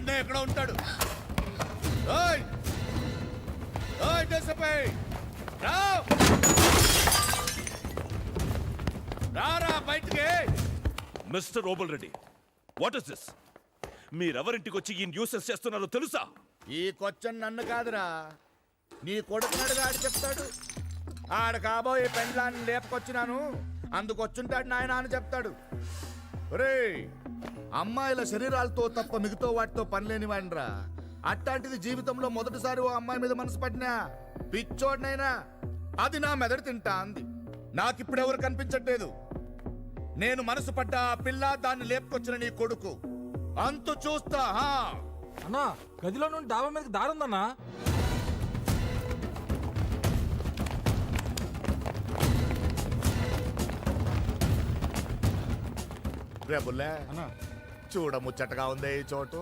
ఈయన ఎక్కడ ఉంటాడు? రారా బయటికి. Mister Obul Reddy, what is this? మీరెవరింటికి వచ్చి ఈ న్యూసెన్స్ చేస్తున్నారో తెలుసా? ఈ క్వశ్చన్ నన్ను కాదురా, నీ కొడుకునాడుగా ఆడు చెప్తాడు. ఆడ కాబోయే పెండ్లాన్ని లేపుకొచ్చినాను, అందుకొచ్చుంటాడు నాయన అని చెప్తాడు. రే, అమ్మాయిల శరీరాలతో తప్ప మిగతా వాటితో పని లేని వాడిరా. అట్లాంటిది జీవితంలో మొదటిసారి ఓ అమ్మాయి మీద మనసు పడినా పిచ్చోడినైనా అది నా మెదడు తింటా అంది. నాకిప్పుడెవరు కనిపించట్లేదు. నేను మనసు పడ్డ ఆ పిల్ల, దాన్ని లేపుకొచ్చిన నీ కొడుకు, అంతు చూస్తా. అన్నా, గదిలో నుండి డాబా మీదకి దారుందన్నా. రేపుల్లే చూడ ముచ్చటగా ఉంది ఈ చోటు.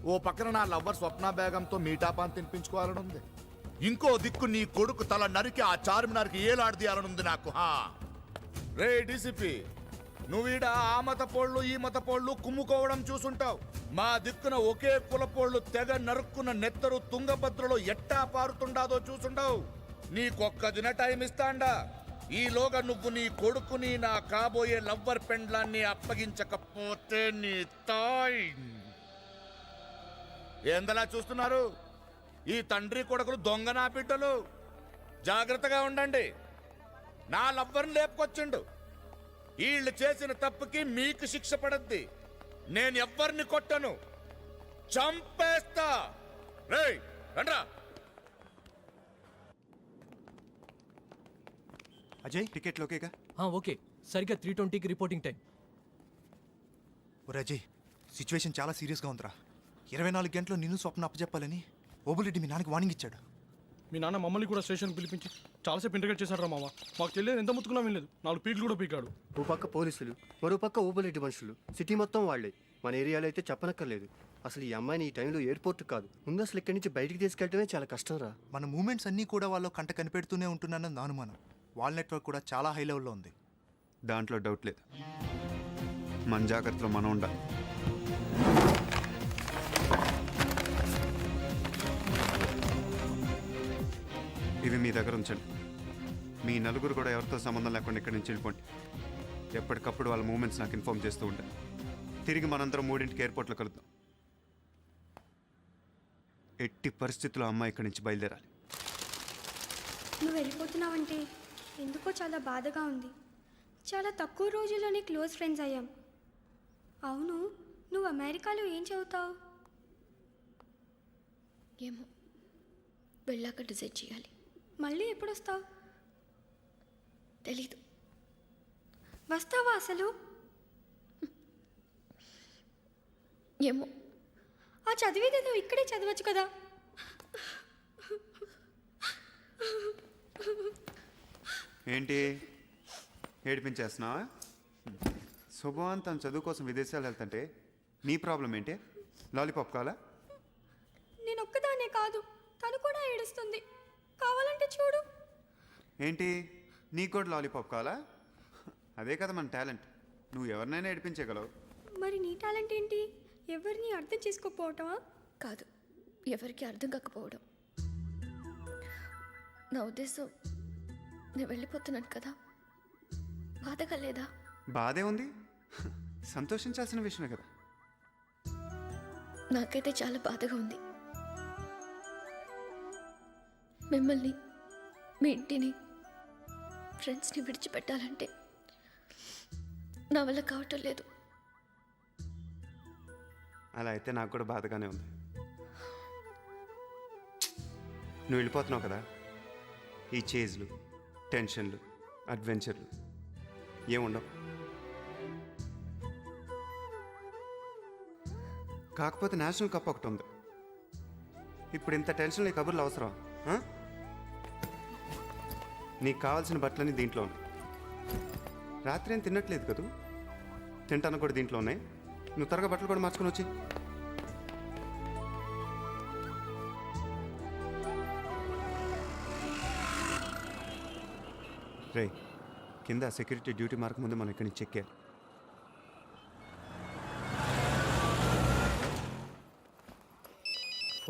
ఓ పక్కన నా లవ్వర్ స్వప్న బేగంతో మీటాపాన్ తినిపించుకోవాలని ఉంది. ఇంకో దిక్కు నీ కొడుకు తల నరికి ఆ చార్మినార్కి ఏలాడదీయాలనుంది నాకు. రే డీసీపీ, నువ్వీడ ఆ మత పోళ్ళు ఈ మత పోళ్ళు కుమ్ముకోవడం చూసుంటావు. మా దిక్కున ఒకే కులపోళ్ళు తెగ నరుక్కున్న నెత్తరు తుంగభద్రలో ఎట్టా పారుతుండాదో చూసుంటావు. నీకొక్క దిన టైం ఇస్తాండా. ఈలోగా నువ్వు నీ కొడుకుని, నా కాబోయే లవ్వర్ పెండ్లాన్ని అప్పగించకపోతే నీ తాయ్. ఏందలా చూస్తున్నారు? ఈ తండ్రి కొడుకులు దొంగ నా బిడ్డలు. జాగ్రత్తగా ఉండండి. నా లవ్వర్ని లేపుకొచ్చిండు. వీళ్ళు చేసిన తప్పుకి మీకు శిక్ష పడద్ది. నేను ఎవ్వరిని కొట్టను, చంపేస్తా. రేయ్ రండ్రా. అజయ్, టికెట్లు ఓకేగా? ఓకే, సరిగ్గా 3:20కి రిపోర్టింగ్ టైం. ఓ అజయ్, సిచ్యువేషన్ చాలా సీరియస్గా ఉందిరా. 24 గంటలు నిన్ను స్వప్న అప్పచెప్పాలని ఓబులెడ్డి మీ నాన్నకి వార్నింగ్ ఇచ్చాడు. మీ నాన్న మమ్మల్ని కూడా స్టేషన్కి పిలిపించి చాలాసేపు ఇంటర్గేట్ చేశాడు రా మామ. మాకు తెలియదు, ఎంత ముత్తుకున్నా వినలేదు. 4 పీకులు కూడా పీకాడు. ఓ పక్క పోలీసులు, మరో పక్క ఓబులెడ్డి మనుషులు. సిటీ మొత్తం వాళ్లే. మన ఏరియాలో అయితే చెప్పనక్కర్లేదు. అసలు ఈ అమ్మాయిని ఈ టైంలో ఎయిర్పోర్ట్ కాదు, ముందు అసలు ఇక్కడి నుంచి బయటికి తీసుకెళ్ళటమే చాలా కష్టం రా. మన మూమెంట్స్ అన్నీ కూడా వాళ్ళు కంట కనిపెడుతూనే ఉంటున్నానని నా అనుమానం. వాళ్ళ నెట్వర్క్ కూడా చాలా హై లెవెల్లో ఉంది. దాంట్లో డౌట్ లేదు. మన జాగ్రత్తలో మనం ఉండాలి. ఇవి మీ దగ్గర ఉంచండి. మీ నలుగురు కూడా ఎవరితో సంబంధం లేకుండా ఇక్కడి నుంచి వెళ్ళిపోండి. ఎప్పటికప్పుడు వాళ్ళ మూమెంట్స్ నాకు ఇన్ఫార్మ్ చేస్తూ ఉంటాయి. తిరిగి మనందరం 3ంటికి ఎయిర్పోర్ట్లో కలుద్దాం. ఎట్టి పరిస్థితుల్లో అమ్మాయి ఇక్కడి నుంచి బయలుదేరాలి. నువ్వు వెళ్ళిపోతున్నావంటే ఎందుకో చాలా బాధగా ఉంది. చాలా తక్కువ రోజుల్లోనే క్లోజ్ ఫ్రెండ్స్ అయ్యాం. అవును, నువ్వు అమెరికాలో ఏం చదువుతావు? ఏమో, వెళ్ళాక డిసైడ్ చేయాలి. మళ్ళీ ఎప్పుడు వస్తావు? తెలీదు. వస్తావా అసలు? ఏమో. ఆ చదివేది నువ్వు ఇక్కడే చదవచ్చు కదా. ఏంటి ఏడిపించేస్తున్నావా? శుభవాన్ తన చదువు కోసం విదేశాలు వెళ్తుంటే నీ ప్రాబ్లం ఏంటి? లాలీపాప్ కావాలా? నేను ఒక్కదానే కాదు, తను కూడా ఏడుస్తుంది. కావాలంటే చూడు. ఏంటి, నీకు కూడా లాలీపాప్ కావాలా? అదే కదా మన టాలెంట్. నువ్వు ఎవరినైనా ఏడిపించగలవు. మరి నీ టాలెంట్ ఏంటి? ఎవరిని అర్థం చేసుకోకపోవటమా? కాదు, ఎవరికి అర్థం కాకపోవడం. నా ఉద్దేశం, నేను వెళ్ళిపోతున్నాను కదా, బాధగా లేదా? బాధే ఉంది, సంతోషించాల్సిన విషయమే కదా. నాకైతే చాలా బాధగా ఉంది. మిమ్మల్ని, మీ ఇంటిని, ఫ్రెండ్స్ని విడిచిపెట్టాలంటే నా వల్ల కావటం లేదు. అలా అయితే నాకు కూడా బాధగానే ఉంది. నువ్వు వెళ్ళిపోతున్నావు కదా, ఈ చేజ్లు, టెన్షన్లు, అడ్వెంచర్లు ఏముండవు. కాకపోతే నేషనల్ కప్ ఒకటి ఉంది. ఇప్పుడు ఇంత టెన్షన్ ఈ కబుర్లు అవసరం? నీకు కావాల్సిన బట్టలన్నీ దీంట్లో ఉన్నాయి. రాత్రి ఏం తినట్లేదు కదా, తింటాను కూడా దీంట్లో ఉన్నాయి. నువ్వు త్వరగా బట్టలు కూడా మార్చుకొని వచ్చి. రే, కింద సెక్యూరిటీ డ్యూటీ మార్క్ ముందు మనం ఇక్కడి నుంచి చెక్కారు.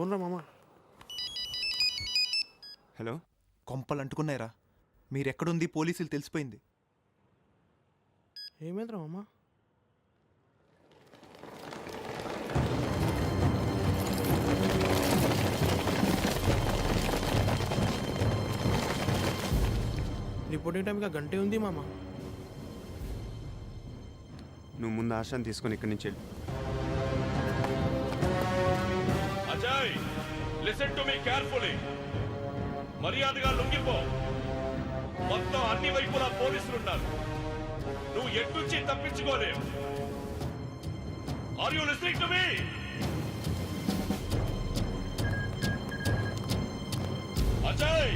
ఫోన్ రా మామ. హలో కొంపలు అంటుకున్నాయిరా. మీరెక్కడుంది పోలీసులు తెలిసిపోయింది. ఏమైందిరా మామ? రిపోర్టింగ్ టైంకి గంటే ఉంది మామ. నువ్వు ముందు ఆశాన్ని తీసుకొని ఇక్కడి నుంచి వెళ్ళు. Ajay listen to me carefully. మర్యాదగా లొంగిపో. మొత్తం అన్ని వైపులా పోలీసులు ఉన్నారు. నువ్వు ఎట్నుంచి తప్పించుకోలేవు. Are you listening to me? Ajay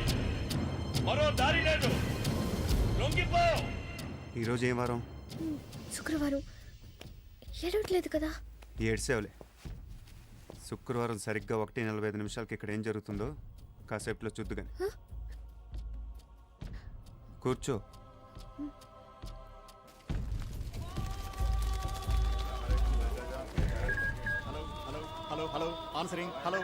మరో దారి లేదు. లొంగిపో. ఈరోజు ఏం వారం? శుక్రవారం ఏడవట్లేదు కదా? ఏడ్సేవలే. శుక్రవారం సరిగ్గా 1:45 ఇక్కడ ఏం జరుగుతుందో కాసేపులో చూద్దు కానీ. కూర్చో. Hello hello answering. Hello.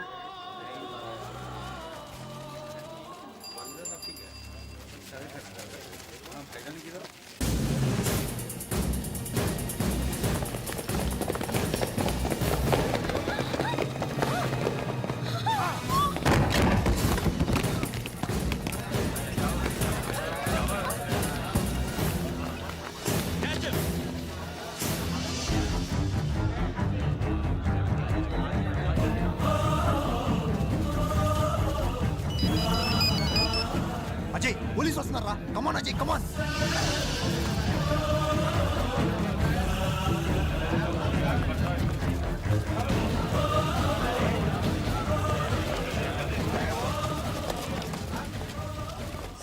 Ajay police వస్తున్నారా? కమాన్ అజయ్ కమాన్.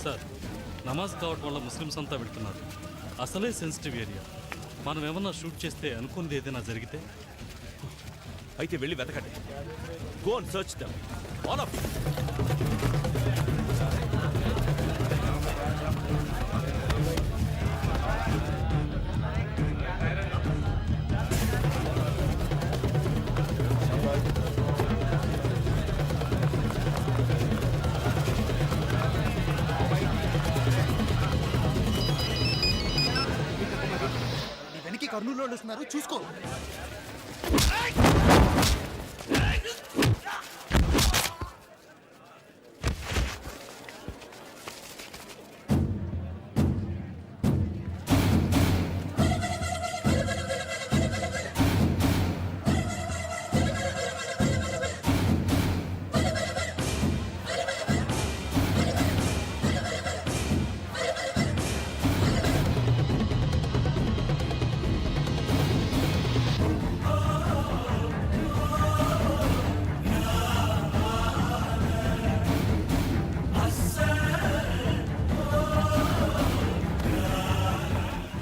సార్, నమాజ్ కావడం వల్ల ముస్లిమ్స్ అంతా వెళ్తున్నారు. అసలే సెన్సిటివ్ ఏరియా. మనం ఏమన్నా షూట్ చేస్తే అనుకున్నది ఏదైనా జరిగితే? అయితే వెళ్ళి వెతకండి. Go and search them all of. నీ వెనక్కి కర్నూలు వాళ్ళు వస్తున్నారు, చూసుకో.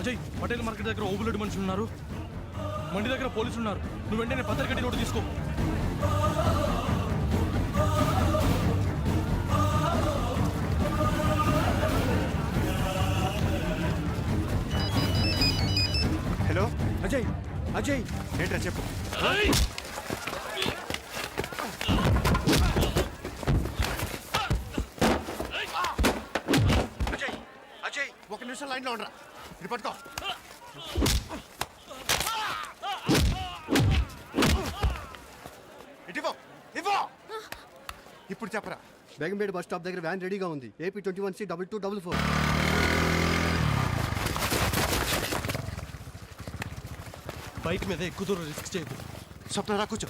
అజయ్ పటేల్ మార్కెట్ దగ్గర ఓబులెడ్డి మనుషులు ఉన్నారు. మండి దగ్గర పోలీసులు ఉన్నారు. నువ్వు వెంటనే పత్రికటి రోడ్డు తీసుకో. హలో అజయ్ అజయ్ ఏంట్రా చెప్పు. అజయ్ అజయ్ 1 నిమిషం లైన్లో ఉండరా. ఇది పట్టుకో. ఇటివో ఇవ్వో. ఇప్పుడు చెప్పరా. బేగంపేట బస్ స్టాప్ దగ్గర వ్యాన్ రెడీగా ఉంది. AP 21C2244. బైక్ మీద ఎక్కువ దూరం రిస్క్ చేయదు. స్వప్న రా కూర్చో.